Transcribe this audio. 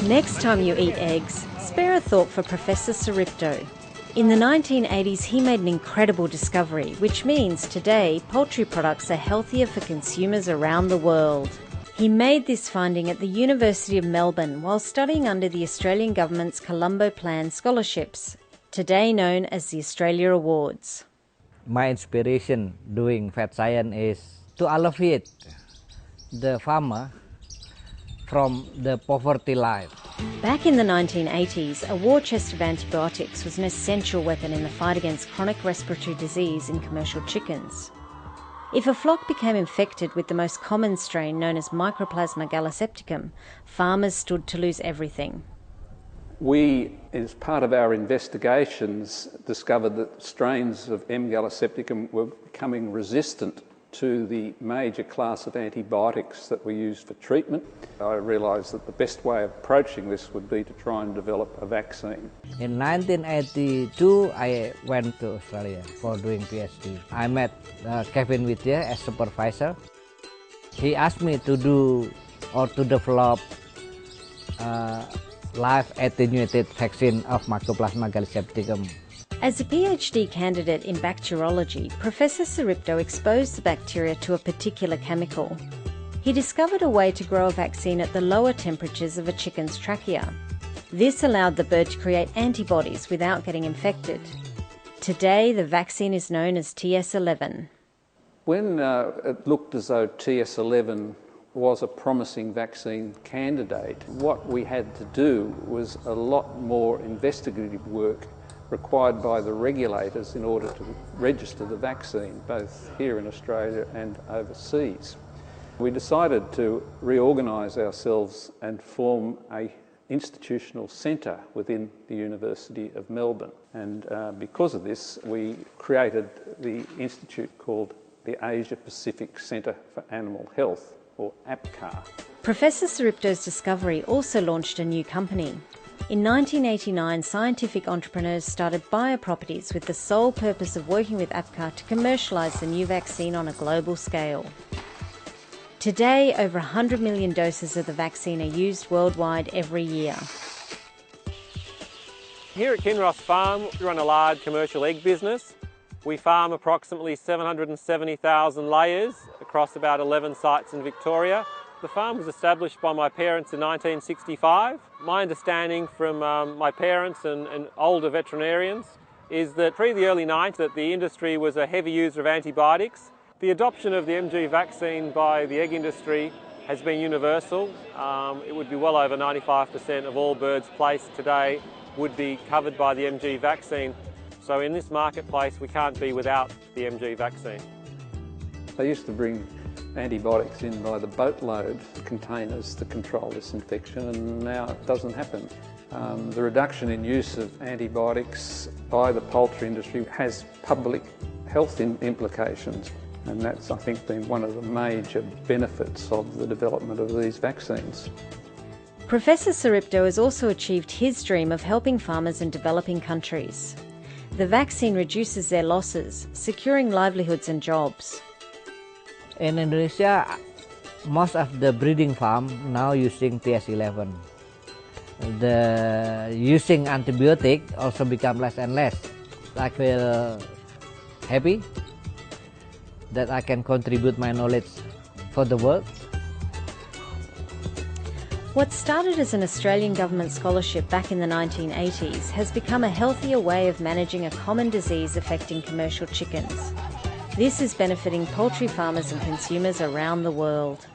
Next time you eat eggs, spare a thought for Professor Suripto. In the 1980s, he made an incredible discovery, which means today poultry products are healthier for consumers around the world. He made this finding at the University of Melbourne while studying under the Australian Government's Colombo Plan scholarships, today known as the Australia Awards. My inspiration doing fat science is to alleviate the farmer from the poverty life. Back in the 1980s, a war chest of antibiotics was an essential weapon in the fight against chronic respiratory disease in commercial chickens. If a flock became infected with the most common strain known as Mycoplasma gallisepticum, farmers stood to lose everything. We, as part of our investigations, discovered that strains of M. gallisepticum were becoming resistant to the major class of antibiotics that we use for treatment. I realised that the best way of approaching this would be to try and develop a vaccine. In 1982, I went to Australia for doing PhD. I met Kevin Whittier as supervisor. He asked me to do or to develop live attenuated vaccine of Mycoplasma gallisepticum. As a PhD candidate in bacteriology, Professor Suripto exposed the bacteria to a particular chemical. He discovered a way to grow a vaccine at the lower temperatures of a chicken's trachea. This allowed the bird to create antibodies without getting infected. Today, the vaccine is known as TS11. When it looked as though TS11 was a promising vaccine candidate, what we had to do was a lot more investigative work required by the regulators in order to register the vaccine, both here in Australia and overseas. We decided to reorganise ourselves and form an institutional centre within the University of Melbourne. And because of this, we created the institute called the Asia Pacific Centre for Animal Health, or APCAR. Professor Suripto's discovery also launched a new company. In 1989, scientific entrepreneurs started Bioproperties with the sole purpose of working with APCAR to commercialise the new vaccine on a global scale. Today, over 100 million doses of the vaccine are used worldwide every year. Here at Kinross Farm, we run a large commercial egg business. We farm approximately 770,000 layers across about 11 sites in Victoria. The farm was established by my parents in 1965. My understanding from my parents and older veterinarians is that pre the early 90s that the industry was a heavy user of antibiotics. The adoption of the MG vaccine by the egg industry has been universal. It would be well over 95% of all birds placed today would be covered by the MG vaccine. So in this marketplace we can't be without the MG vaccine. They used to bring antibiotics in by the boatload, containers, to control this infection, and now it doesn't happen. The reduction in use of antibiotics by the poultry industry has public health implications, and that's, I think, been one of the major benefits of the development of these vaccines. Professor Suripto has also achieved his dream of helping farmers in developing countries. The vaccine reduces their losses, securing livelihoods and jobs. In Indonesia, most of the breeding farm now using TS11. The using antibiotic also become less and less. I feel happy that I can contribute my knowledge for the world. What started as an Australian government scholarship back in the 1980s has become a healthier way of managing a common disease affecting commercial chickens. This is benefiting poultry farmers and consumers around the world.